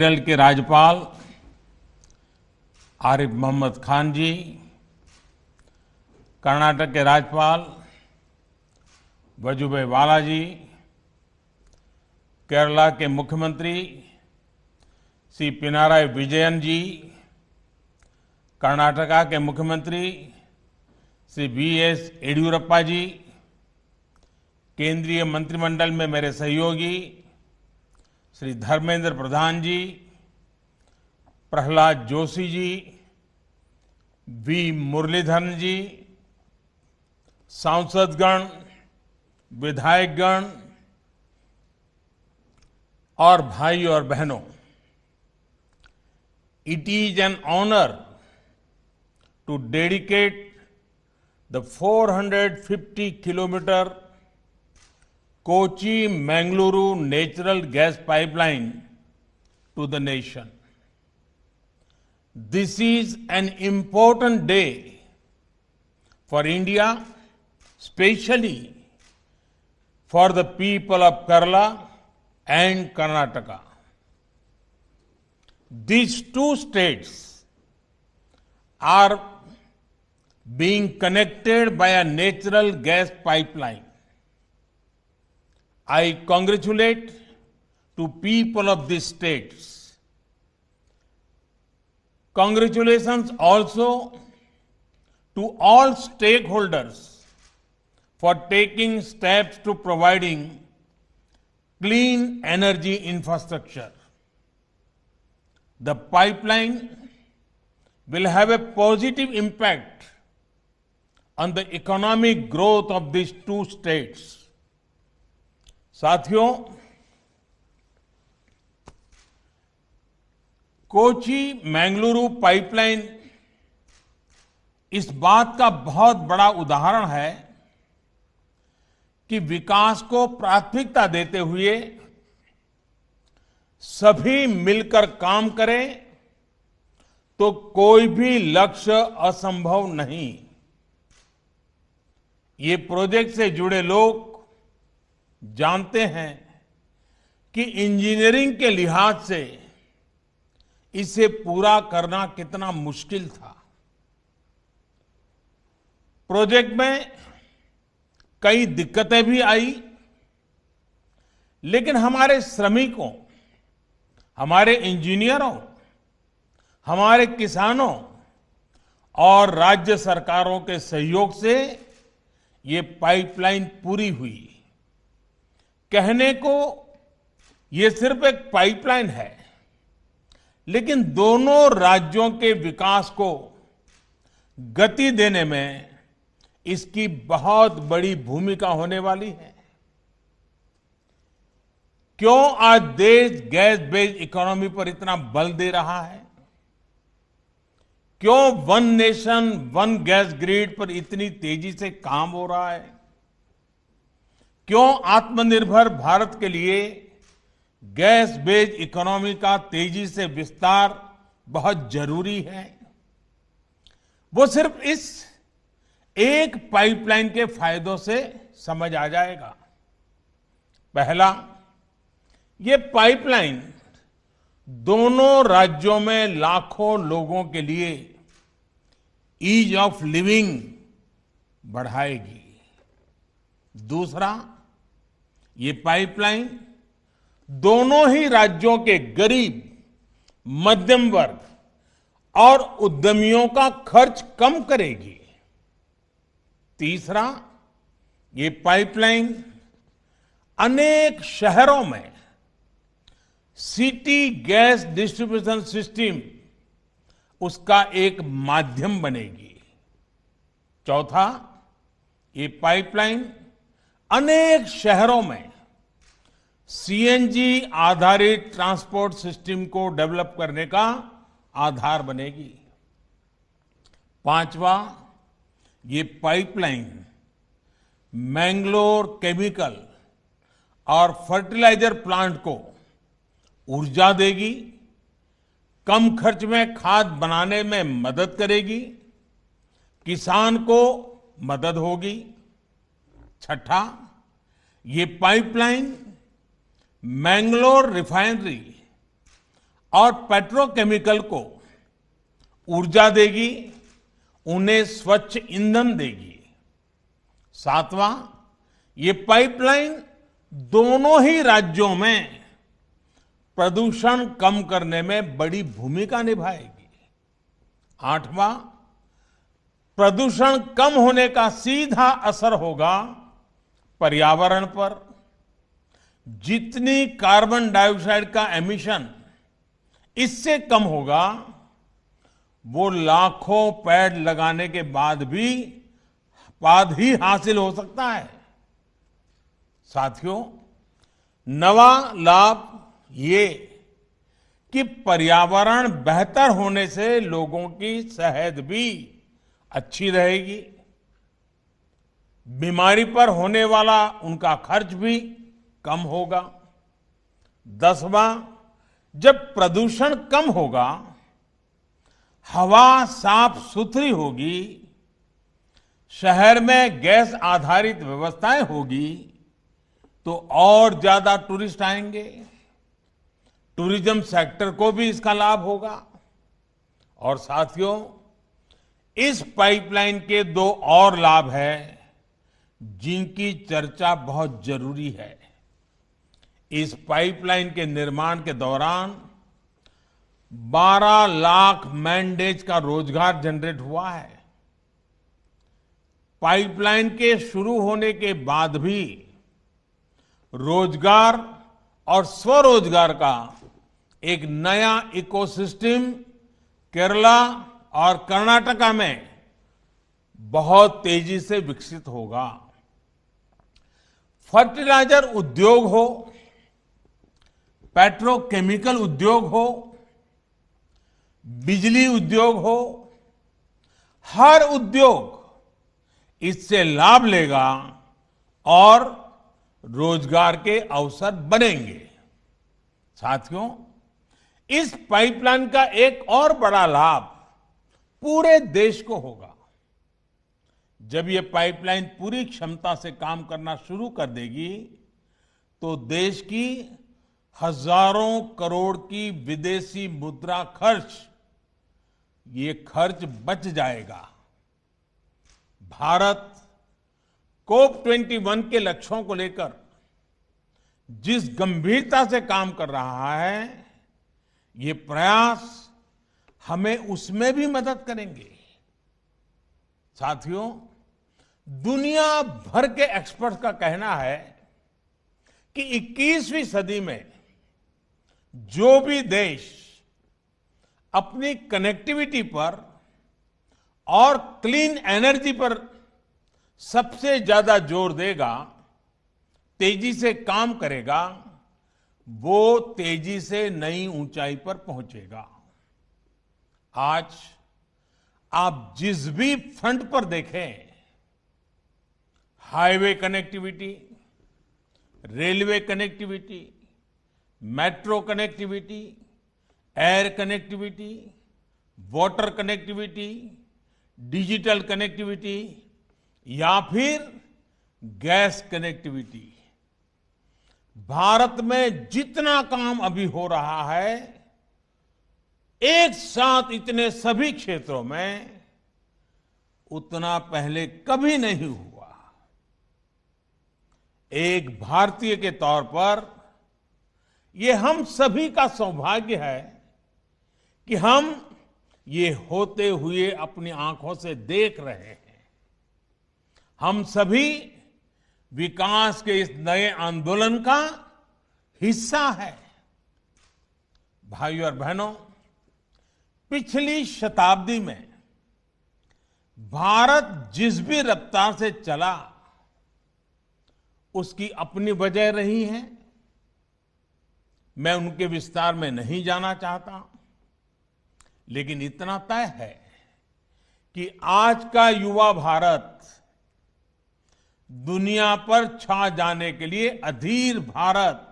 केरल के राज्यपाल आरिफ मोहम्मद खान जी, कर्नाटक के राज्यपाल वजुभाई वाला जी, केरला के मुख्यमंत्री श्री पिनाराई विजयन जी, कर्नाटका के मुख्यमंत्री श्री वीएस येदियुरप्पा जी, केंद्रीय मंत्रिमंडल में मेरे सहयोगी श्री धर्मेंद्र प्रधान जी, प्रहलाद जोशी जी, वी मुरलीधरन जी, सांसदगण, विधायकगण और भाई और बहनों, it is an honor to dedicate the 450-kilometer Kochi-Mangaluru natural gas pipeline to the nation. This is an important day for India, especially for the people of Kerala and Karnataka. These two states are being connected by a natural gas pipeline. I congratulate to people of these states. Congratulations also to all stakeholders for taking steps to providing clean energy infrastructure. The pipeline will have a positive impact on the economic growth of these two states. साथियों, Kochi Mangaluru pipeline इस बात का बहुत बड़ा उदाहरण है कि विकास को प्राथमिकता देते हुए सभी मिलकर काम करें तो कोई भी लक्ष्य असंभव नहीं। ये प्रोजेक्ट से जुड़े लोग जानते हैं कि इंजीनियरिंग के लिहाज से इसे पूरा करना कितना मुश्किल था। प्रोजेक्ट में कई दिक्कतें भी आई, लेकिन हमारे श्रमिकों, हमारे इंजीनियरों, हमारे किसानों और राज्य सरकारों के सहयोग से ये पाइपलाइन पूरी हुई। कहने को ये सिर्फ एक पाइपलाइन है, लेकिन दोनों राज्यों के विकास को गति देने में इसकी बहुत बड़ी भूमिका होने वाली है। क्यों आज देश गैस बेस्ड इकोनॉमी पर इतना बल दे रहा है? क्यों one nation one gas grid पर इतनी तेजी से काम हो रहा है? क्यों आत्मनिर्भर भारत के लिए गैस बेस्ड इकोनॉमी का तेजी से विस्तार बहुत जरूरी है? वो सिर्फ इस एक पाइपलाइन के फायदों से समझ आ जाएगा। पहला, ये पाइपलाइन दोनों राज्यों में लाखों लोगों के लिए ईज ऑफ लिविंग बढ़ाएगी। दूसरा, ये पाइपलाइन दोनों ही राज्यों के गरीब, मध्यम वर्ग और उद्यमियों का खर्च कम करेगी। तीसरा, ये पाइपलाइन अनेक शहरों में सिटी गैस डिस्ट्रीब्यूशन सिस्टम उसका एक माध्यम बनेगी। चौथा, ये पाइपलाइन अनेक शहरों में सीएनजी आधारित ट्रांसपोर्ट सिस्टम को डेवलप करने का आधार बनेगी। पांचवा, ये पाइपलाइन मैंगलोर केमिकल और फर्टिलाइजर प्लांट को ऊर्जा देगी, कम खर्च में खाद बनाने में मदद करेगी, किसान को मदद होगी। छठा, ये पाइपलाइन मैंगलोर रिफाइनरी और पेट्रोकेमिकल को ऊर्जा देगी, उन्हें स्वच्छ ईंधन देगी। सातवां, ये पाइपलाइन दोनों ही राज्यों में प्रदूषण कम करने में बड़ी भूमिका निभाएगी। आठवां, प्रदूषण कम होने का सीधा असर होगा पर्यावरण पर। जितनी कार्बन डाइऑक्साइड का एमिशन इससे कम होगा, वो लाखों पेड़ लगाने के बाद ही हासिल हो सकता है। साथियों, नवा लाभ ये कि पर्यावरण बेहतर होने से लोगों की सेहत भी अच्छी रहेगी, बीमारी पर होने वाला उनका खर्च भी कम होगा। 10वां, जब प्रदूषण कम होगा, हवा साफ सुथरी होगी, शहर में गैस आधारित व्यवस्थाएं होगी, तो और ज्यादा टूरिस्ट आएंगे। टूरिज्म सेक्टर को भी इसका लाभ होगा। और साथियों, इस पाइपलाइन के दो और लाभ हैं जिनकी चर्चा बहुत जरूरी है। इस पाइपलाइन के निर्माण के दौरान 12 लाख मैन डेज का रोजगार जनरेट हुआ है। पाइपलाइन के शुरू होने के बाद भी रोजगार और स्वरोजगार का एक नया इकोसिस्टम केरला और कर्नाटका में बहुत तेजी से विकसित होगा। फर्टिलाइजर उद्योग हो, पेट्रोकेमिकल उद्योग हो, बिजली उद्योग हो, हर उद्योग इससे लाभ लेगा और रोजगार के अवसर बनेंगे। साथियों, इस पाइपलाइन का एक और बड़ा लाभ पूरे देश को होगा। जब ये पाइपलाइन पूरी क्षमता से काम करना शुरू कर देगी, तो देश की हजारों करोड़ की विदेशी मुद्रा ये खर्च बच जाएगा। भारत COP21 के लक्ष्यों को लेकर जिस गंभीरता से काम कर रहा है, ये प्रयास हमें उसमें भी मदद करेंगे। साथियों, दुनिया भर के एक्सपर्ट्स का कहना है कि 21वीं सदी में जो भी देश अपनी कनेक्टिविटी पर और क्लीन एनर्जी पर सबसे ज्यादा जोर देगा, तेजी से काम करेगा, वो तेजी से नई ऊंचाई पर पहुंचेगा। आज आप जिस भी फ्रंट पर देखें, highway connectivity, railway connectivity, metro connectivity, air connectivity, water connectivity, digital connectivity या फिर गैस कनेक्टिविटी, भारत में जितना काम अभी हो रहा है, एक साथ इतने सभी क्षेत्रों में उतना पहले कभी नहीं हुआ। एक भारतीय के तौर पर यह हम सभी का सौभाग्य है कि हम ये होते हुए अपनी आंखों से देख रहे हैं। हम सभी विकास के इस नए आंदोलन का हिस्सा है। भाइयों और बहनों, पिछली शताब्दी में भारत जिस भी रफ्तार से चला, उसकी अपनी वजह रही है। मैं उनके विस्तार में नहीं जाना चाहता, लेकिन इतना तय है कि आज का युवा भारत दुनिया पर छा जाने के लिए अधीर भारत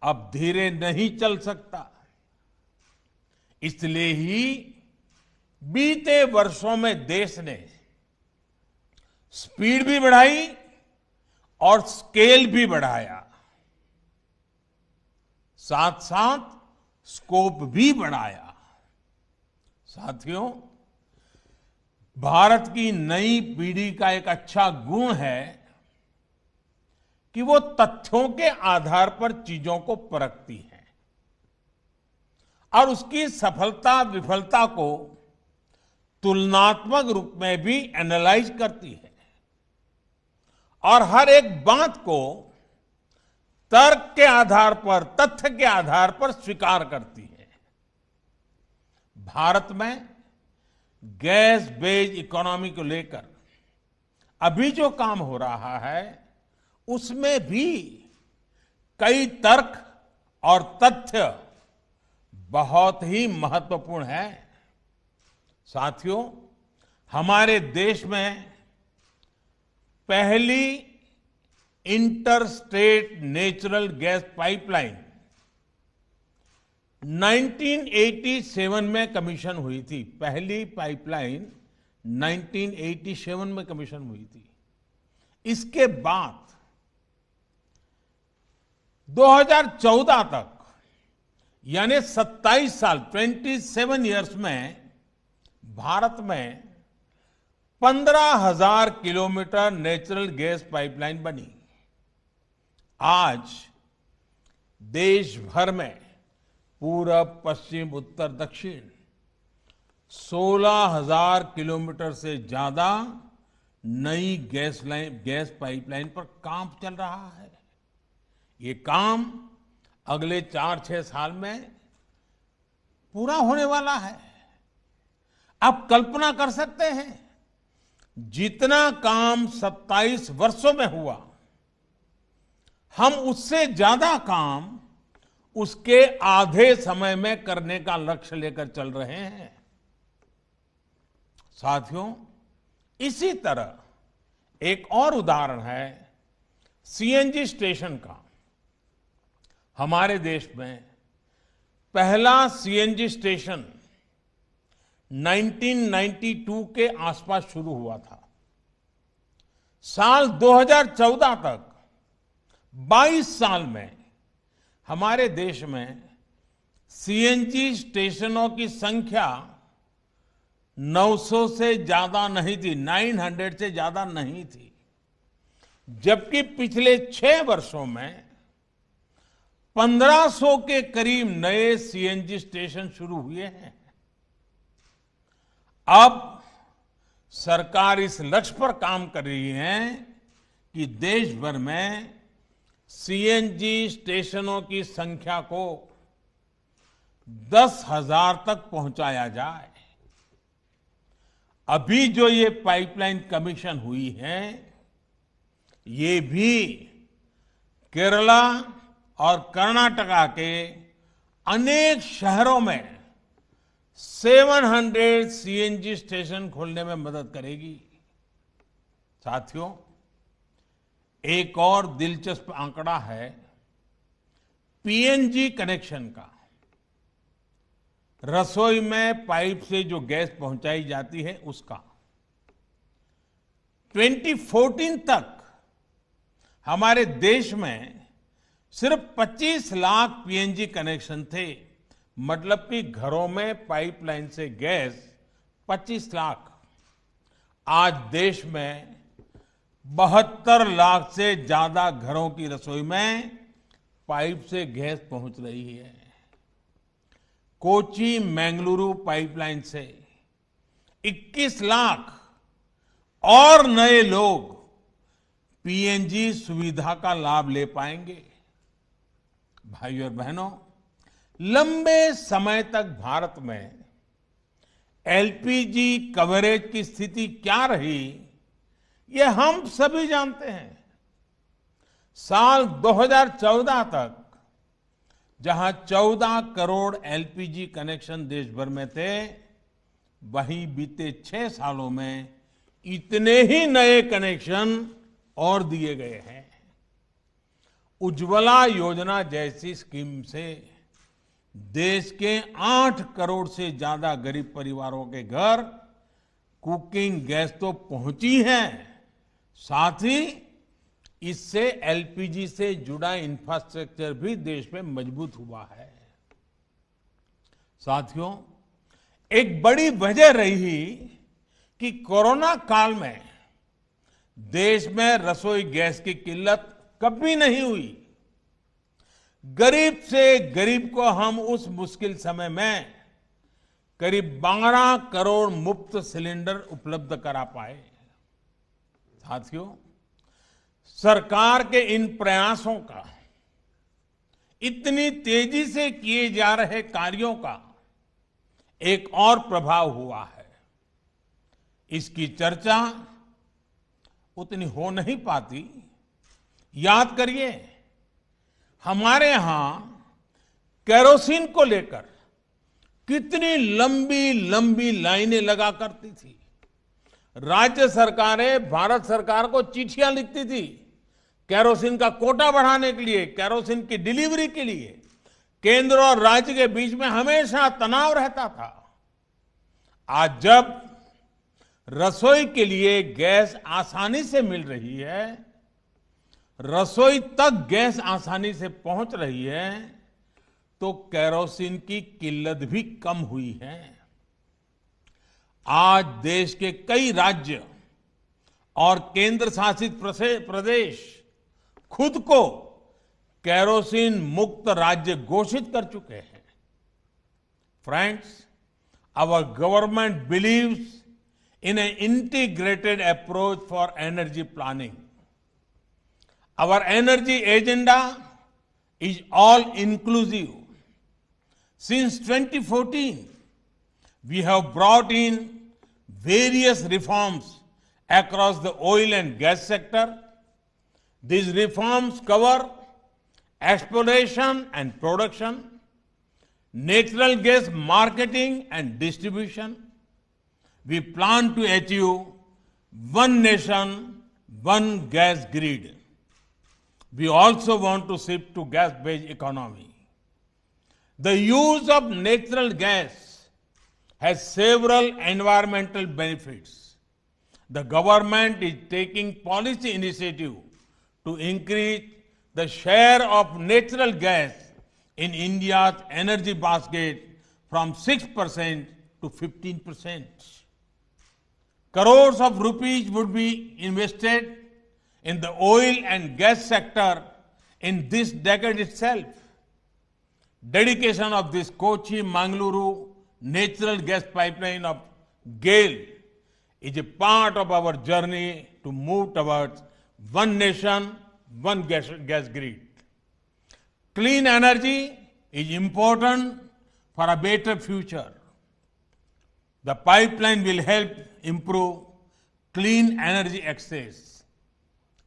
अब धीरे नहीं चल सकता। इसलिए ही बीते वर्षों में देश ने स्पीड भी बढ़ाई और स्केल भी बढ़ाया। साथ साथ स्कोप भी बढ़ाया। साथियों, भारत की नई पीढ़ी का एक अच्छा गुण है कि वो तथ्यों के आधार पर चीजों को परखती है और उसकी सफलता विफलता को तुलनात्मक रूप में भी एनालाइज करती है और हर एक बात को तर्क के आधार पर, तथ्य के आधार पर स्वीकार करती है। भारत में गैस बेस्ड इकोनॉमी को लेकर अभी जो काम हो रहा है उसमें भी कई तर्क और तथ्य बहुत ही महत्वपूर्ण है। साथियों, हमारे देश में पहली inter state natural gas pipeline 1987 में कमीशन हुई थी। पहली पाइपलाइन 1987 में कमीशन हुई थी। इसके बाद 2014 तक यानी 27 साल 27 इयर्स में भारत में 15,000 किलोमीटर नेचुरल गैस पाइपलाइन बनी। आज देश भर में पूरब, पश्चिम, उत्तर, दक्षिण 16,000 किलोमीटर से ज्यादा नई गैस पाइपलाइन पर काम चल रहा है। ये काम अगले 4-6 साल में पूरा होने वाला है। आप कल्पना कर सकते हैं, जितना काम 27 वर्षों में हुआ, हम उससे ज्यादा काम उसके आधे समय में करने का लक्ष्य लेकर चल रहे हैं। साथियों, इसी तरह एक और उदाहरण है सीएनजी स्टेशन का। हमारे देश में पहला सीएनजी स्टेशन 1992 के आसपास शुरू हुआ था। साल 2014 तक 22 साल में हमारे देश में सीएनजी स्टेशनों की संख्या 900 से ज्यादा नहीं थी, 900 से ज्यादा नहीं थी। जबकि पिछले 6 वर्षों में 1500 के करीब नए सीएनजी स्टेशन शुरू हुए हैं। अब सरकार इस लक्ष्य पर काम कर रही है कि देश भर में सीएनजी स्टेशनों की संख्या को 10,000 तक पहुंचाया जाए। अभी जो ये पाइपलाइन कमीशन हुई है, ये भी केरला और कर्नाटका के अनेक शहरों में 700 सीएनजी स्टेशन खोलने में मदद करेगी। साथियों, एक और दिलचस्प आंकड़ा है पीएनजी कनेक्शन का। रसोई में पाइप से जो गैस पहुंचाई जाती है उसका 2014 तक हमारे देश में सिर्फ 25 लाख पीएनजी कनेक्शन थे। मतलब कि घरों में पाइपलाइन से गैस 25 लाख। आज देश में 72 लाख से ज्यादा घरों की रसोई में पाइप से गैस पहुंच रही है। कोची मैंगलुरु पाइपलाइन से 21 लाख और नए लोग पीएनजी सुविधा का लाभ ले पाएंगे। भाइयों और बहनों, लंबे समय तक भारत में एलपीजी कवरेज की स्थिति क्या रही, ये हम सभी जानते हैं। साल 2014 तक जहां 14 करोड़ एलपीजी कनेक्शन देश भर में थे, वहीं बीते 6 सालों में इतने ही नए कनेक्शन और दिए गए हैं। उज्ज्वला योजना जैसी स्कीम से देश के 8 करोड़ से ज्यादा गरीब परिवारों के घर कुकिंग गैस तो पहुंची है, साथ ही इससे एलपीजी से जुड़ा इंफ्रास्ट्रक्चर भी देश में मजबूत हुआ है। साथियों, एक बड़ी वजह रही कि कोरोना काल में देश में रसोई गैस की किल्लत कभी नहीं हुई। गरीब से गरीब को हम उस मुश्किल समय में करीब 12 करोड़ मुफ्त सिलेंडर उपलब्ध करा पाए। साथियों, सरकार के इन प्रयासों का, इतनी तेजी से किए जा रहे कार्यों का एक और प्रभाव हुआ है। इसकी चर्चा उतनी हो नहीं पाती। याद करिए, हमारे यहां केरोसिन को लेकर कितनी लंबी लंबी लाइनें लगा करती थी। राज्य सरकारें भारत सरकार को चिट्ठियां लिखती थी केरोसिन का कोटा बढ़ाने के लिए, केरोसिन की डिलीवरी के लिए। केंद्र और राज्य के बीच में हमेशा तनाव रहता था। आज जब रसोई के लिए गैस आसानी से मिल रही है, रसोई तक गैस आसानी से पहुंच रही है, तो केरोसिन की किल्लत भी कम हुई है। आज देश के कई राज्य और केंद्र शासित प्रदेश खुद को केरोसिन मुक्त राज्य घोषित कर चुके हैं। Friends, our government believes in an integrated approach for energy planning. Our energy agenda is all inclusive. Since 2014, we have brought in various reforms across the oil and gas sector. These reforms cover exploration and production, natural gas marketing and distribution. We plan to achieve one nation, one gas grid. We also want to shift to gas-based economy. The use of natural gas has several environmental benefits. The government is taking policy initiative to increase the share of natural gas in India's energy basket from 6% to 15%. Crores of rupees would be invested in the oil and gas sector in this decade itself. Dedication of this Kochi-Mangaluru natural gas pipeline of GAIL is a part of our journey to move towards one nation, one gas grid. Clean energy is important for a better future. The pipeline will help improve clean energy access.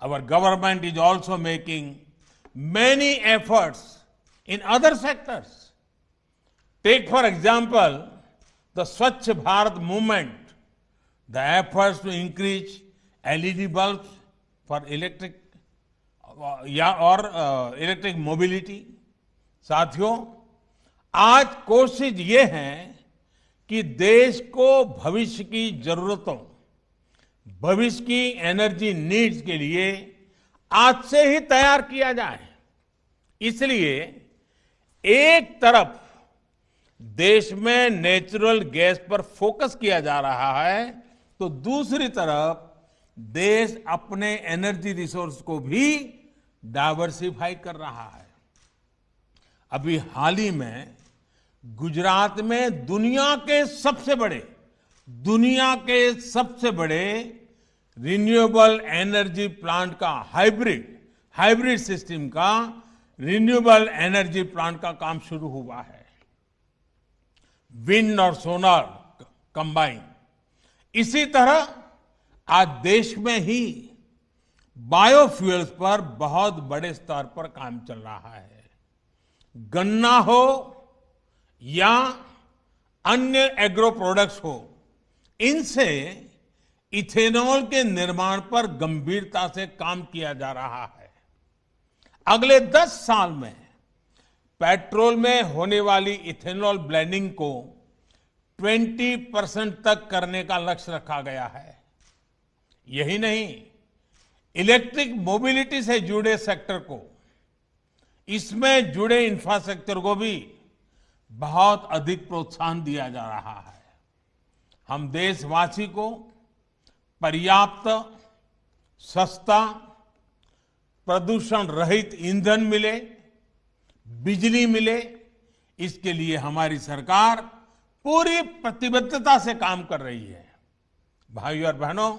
Our government is also making many efforts in other sectors. Take, for example, the Swachh Bharat movement, the efforts to increase LED bulbs for electric mobility. साथियों, आज कोशिश ये है कि देश को भविष्य की जरूरतों, भविष्य की एनर्जी नीड्स के लिए आज से ही तैयार किया जाए। इसलिए एक तरफ देश में नेचुरल गैस पर फोकस किया जा रहा है, तो दूसरी तरफ देश अपने एनर्जी रिसोर्स को भी डाइवर्सिफाई कर रहा है। अभी हाल ही में गुजरात में दुनिया के सबसे बड़े रिन्यूएबल एनर्जी प्लांट का हाइब्रिड सिस्टम का रिन्यूएबल एनर्जी प्लांट का काम शुरू हुआ है। विंड और सोलर कंबाइन। इसी तरह आज देश में ही बायोफ्यूल्स पर बहुत बड़े स्तर पर काम चल रहा है। गन्ना हो या अन्य एग्रो प्रोडक्ट्स हो, इनसे इथेनॉल के निर्माण पर गंभीरता से काम किया जा रहा है। अगले 10 साल में पेट्रोल में होने वाली इथेनॉल ब्लेंडिंग को 20% तक करने का लक्ष्य रखा गया है। यही नहीं, इलेक्ट्रिक मोबिलिटी से जुड़े सेक्टर को, इसमें जुड़े इंफ्रास्ट्रक्चर को भी बहुत अधिक प्रोत्साहन दिया जा रहा है। हम देशवासी को पर्याप्त, सस्ता, प्रदूषण रहित ईंधन मिले, बिजली मिले, इसके लिए हमारी सरकार पूरी प्रतिबद्धता से काम कर रही है। भाइयों और बहनों,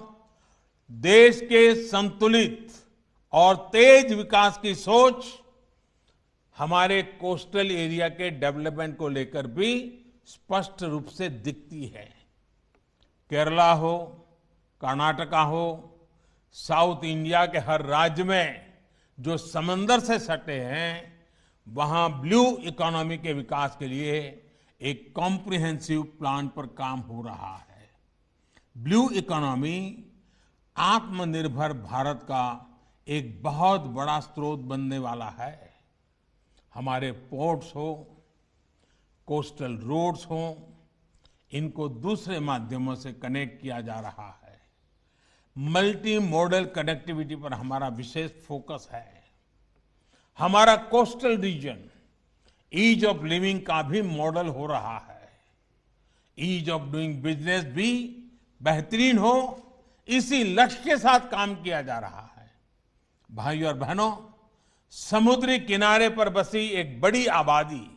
देश के संतुलित और तेज विकास की सोच हमारे कोस्टल एरिया के डेवलपमेंट को लेकर भी स्पष्ट रूप से दिखती है। केरला हो, कर्नाटका हो, साउथ इंडिया के हर राज्य में जो समंदर से सटे हैं, वहां ब्लू इकोनॉमी के विकास के लिए एक कॉम्प्रिहेंसिव प्लान पर काम हो रहा है। ब्लू इकोनॉमी आत्मनिर्भर भारत का एक बहुत बड़ा स्रोत बनने वाला है। हमारे पोर्ट्स हो, कोस्टल रोड्स हो, इनको दूसरे माध्यमों से कनेक्ट किया जा रहा है। मल्टी मॉडल कनेक्टिविटी पर हमारा विशेष फोकस है। हमारा coastal region ease of living का भी मॉडल हो रहा है। ईज ऑफ डूइंग बिजनेस भी बेहतरीन हो, इसी लक्ष्य के साथ काम किया जा रहा है। भाइयों और बहनों, समुद्री किनारे पर बसी एक बड़ी आबादी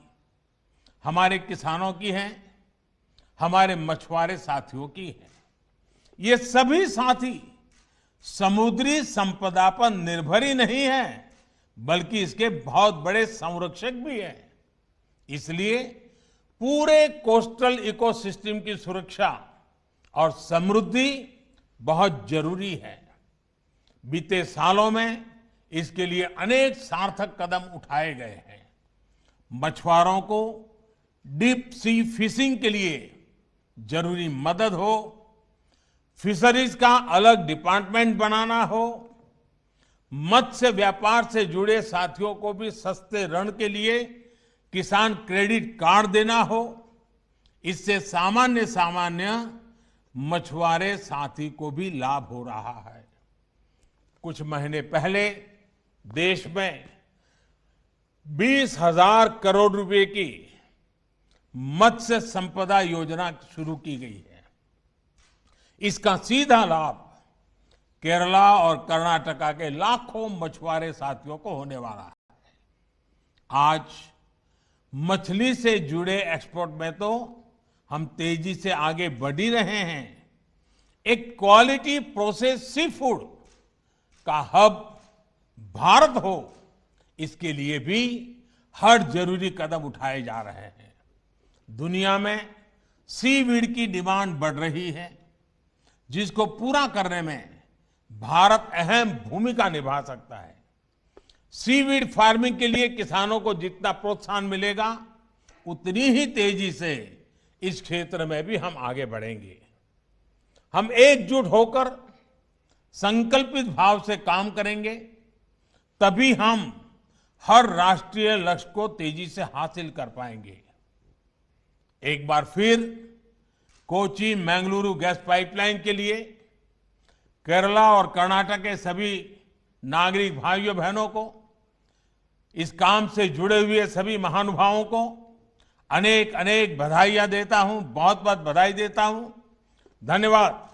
हमारे किसानों की है, हमारे मछुआरे साथियों की है। ये सभी साथी समुद्री संपदा पर निर्भर ही नहीं है, बल्कि इसके बहुत बड़े संरक्षक भी हैं। इसलिए पूरे कोस्टल इकोसिस्टम की सुरक्षा और समृद्धि बहुत जरूरी है। बीते सालों में इसके लिए अनेक सार्थक कदम उठाए गए हैं। मछुआरों को डीप सी फिशिंग के लिए जरूरी मदद हो, फिशरीज का अलग डिपार्टमेंट बनाना हो, मत्स्य व्यापार से जुड़े साथियों को भी सस्ते ऋण के लिए किसान क्रेडिट कार्ड देना हो, इससे सामान्य मछुआरे साथी को भी लाभ हो रहा है। कुछ महीने पहले देश में 20,000 करोड़ रुपए की मत्स्य संपदा योजना शुरू की गई है। इसका सीधा लाभ केरला और कर्नाटका के लाखों मछुआरे साथियों को होने वाला है। आज मछली से जुड़े एक्सपोर्ट में तो हम तेजी से आगे बढ़ ही रहे हैं। एक क्वालिटी प्रोसेस सी फूड का हब भारत हो, इसके लिए भी हर जरूरी कदम उठाए जा रहे हैं। दुनिया में सीवीड की डिमांड बढ़ रही है, जिसको पूरा करने में भारत अहम भूमिका निभा सकता है। सीवीड फार्मिंग के लिए किसानों को जितना प्रोत्साहन मिलेगा, उतनी ही तेजी से इस क्षेत्र में भी हम आगे बढ़ेंगे। हम एकजुट होकर संकल्पित भाव से काम करेंगे, तभी हम हर राष्ट्रीय लक्ष्य को तेजी से हासिल कर पाएंगे। एक बार फिर कोची मंगलुरु गैस पाइपलाइन के लिए केरला और कर्नाटक के सभी नागरिक भाइयों बहनों को, इस काम से जुड़े हुए सभी महानुभावों को अनेक अनेक बधाइयां देता हूं, बहुत बहुत बधाई देता हूं। धन्यवाद।